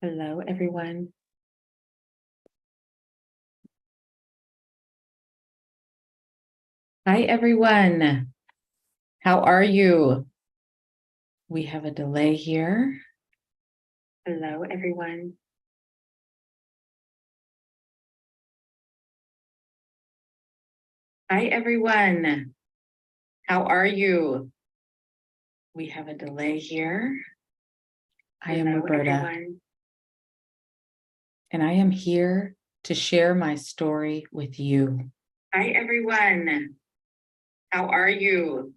Hello, everyone. Hi, everyone. How are you? We have a delay here. Hello, everyone. Hi, everyone. How are you? We have a delay here. I am Roberta, and I am here to share my story with you. Hi, everyone. How are you?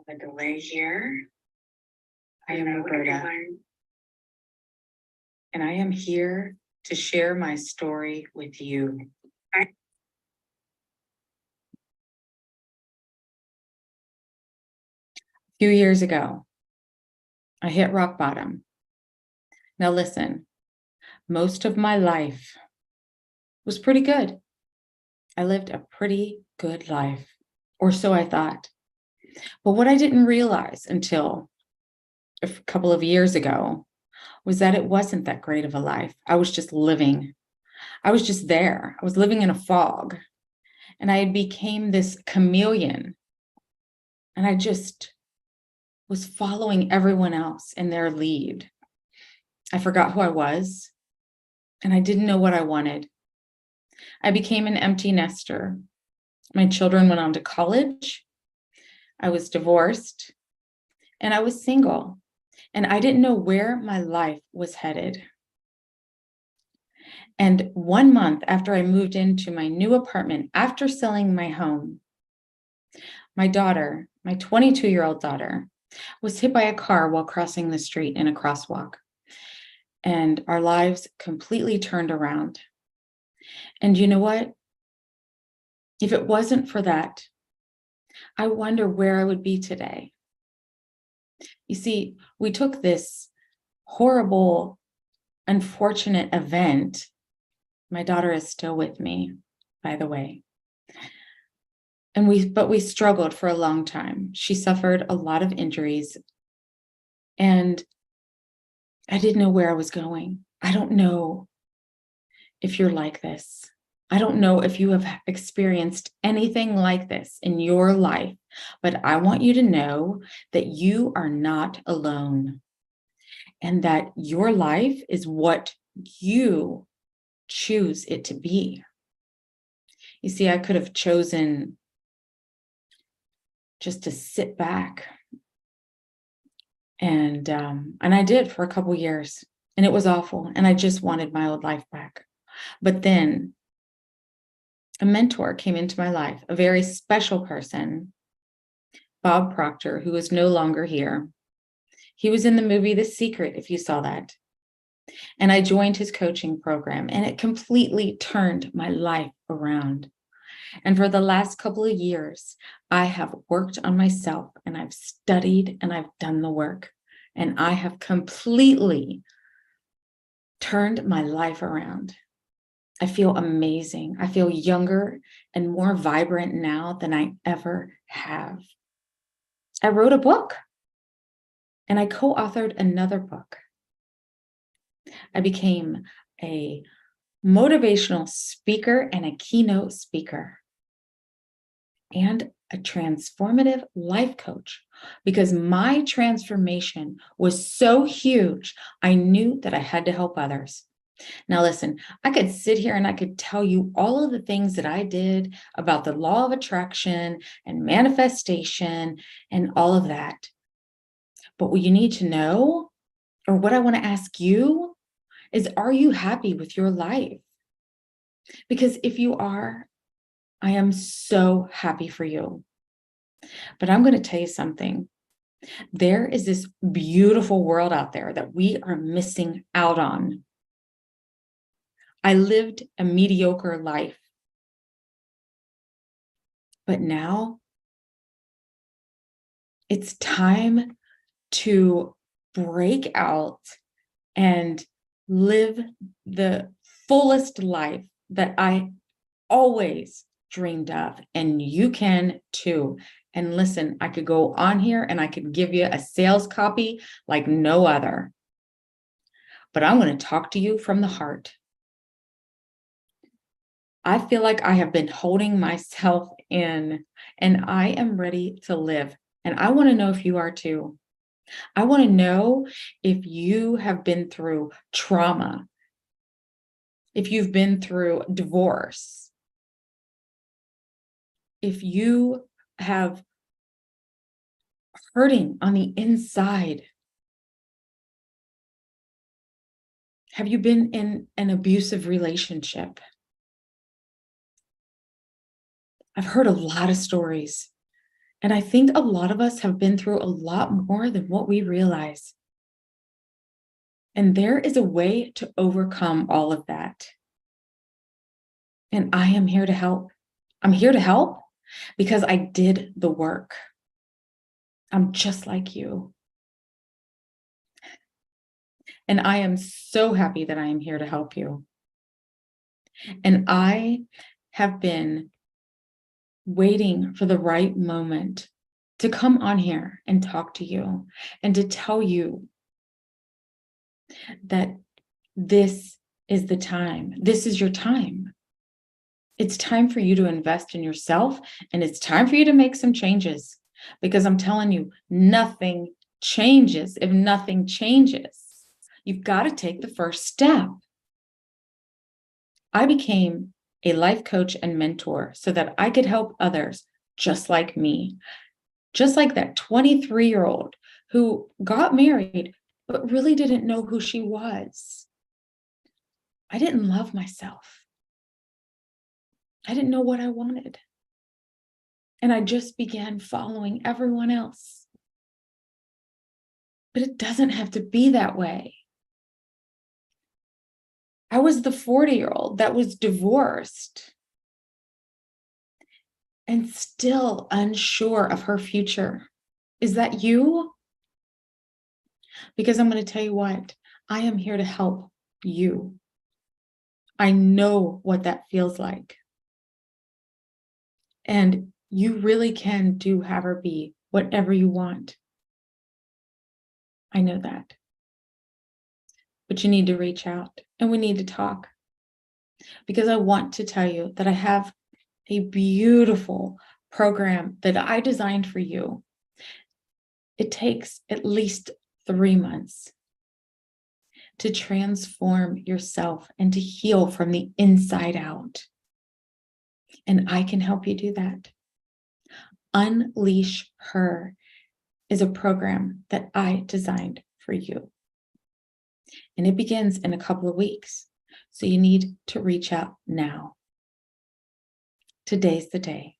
A delay here. I am Roberta, and I am here to share my story with you. A few years ago, I hit rock bottom. Now listen, most of my life was pretty good. I lived a pretty good life, or so I thought. But what I didn't realize until a couple of years ago was that it wasn't that great of a life. I was just living. I was just there. I was living in a fog. And I became this chameleon. And I just was following everyone else in their lead. I forgot who I was, and I didn't know what I wanted. I became an empty nester. My children went on to college. I was divorced, and I was single, and I didn't know where my life was headed. And 1 month after I moved into my new apartment, after selling my home, my daughter, my 22-year-old daughter, was hit by a car while crossing the street in a crosswalk. And our lives completely turned around. And you know what? If it wasn't for that, I wonder where I would be today. You see, we took this horrible, unfortunate event. My daughter is still with me, by the way. But we struggled for a long time. She suffered a lot of injuries, and I didn't know where I was going. I don't know if you're like this. I don't know if you have experienced anything like this in your life, but I want you to know that you are not alone, and that your life is what you choose it to be. You see, I could have chosen just to sit back, and I did for a couple years, and it was awful, and I just wanted my old life back. But then a mentor came into my life, a very special person, Bob Proctor, who is no longer here. He was in the movie The Secret, if you saw that. And I joined his coaching program, and it completely turned my life around. And for the last couple of years, I have worked on myself, and I've studied, and I've done the work, and I have completely turned my life around. I feel amazing. I feel younger and more vibrant now than I ever have. I wrote a book, and I co-authored another book. I became a motivational speaker and a keynote speaker, and a transformative life coach, because my transformation was so huge, I knew that I had to help others. Now, listen, I could sit here and I could tell you all of the things that I did about the law of attraction and manifestation and all of that. But what you need to know, or what I want to ask you, is, are you happy with your life? Because if you are, I am so happy for you. But I'm going to tell you something. There is this beautiful world out there that we are missing out on. I lived a mediocre life, but now it's time to break out and live the fullest life that I always dreamed of, and you can too. And listen, I could go on here and I could give you a sales copy like no other, but I'm going to talk to you from the heart. I feel like I have been holding myself in, and I am ready to live. And I want to know if you are too. I want to know if you have been through trauma, if you've been through divorce, if you have hurting on the inside. Have you been in an abusive relationship? I've heard a lot of stories, and I think a lot of us have been through a lot more than what we realize. And there is a way to overcome all of that. And I am here to help. I'm here to help because I did the work. I'm just like you. And I am so happy that I am here to help you. And I have been waiting for the right moment to come on here and talk to you and to tell you that this is the time. This is your time. It's time for you to invest in yourself, and it's time for you to make some changes, because I'm telling you, nothing changes if nothing changes. You've got to take the first step. I became a life coach and mentor so that I could help others just like me, just like that 23-year-old who got married but really didn't know who she was. I didn't love myself. I didn't know what I wanted. And I just began following everyone else. But it doesn't have to be that way. I was the 40-year-old that was divorced and still unsure of her future. Is that you? Because I'm going to tell you what, I am here to help you. I know what that feels like. And you really can do, have, or be whatever you want. I know that. But you need to reach out and we need to talk. Because I want to tell you that I have a beautiful program that I designed for you. It takes at least 3 months to transform yourself and to heal from the inside out. And I can help you do that. Unleash Her is a program that I designed for you. And it begins in a couple of weeks. So you need to reach out now. Today's the day.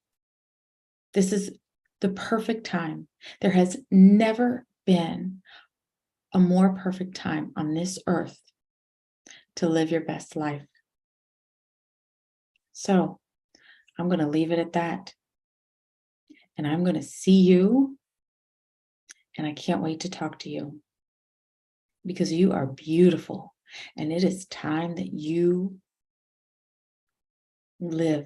This is the perfect time. There has never been a more perfect time on this earth to live your best life. So I'm going to leave it at that. And I'm going to see you. And I can't wait to talk to you. Because you are beautiful. And it is time that you live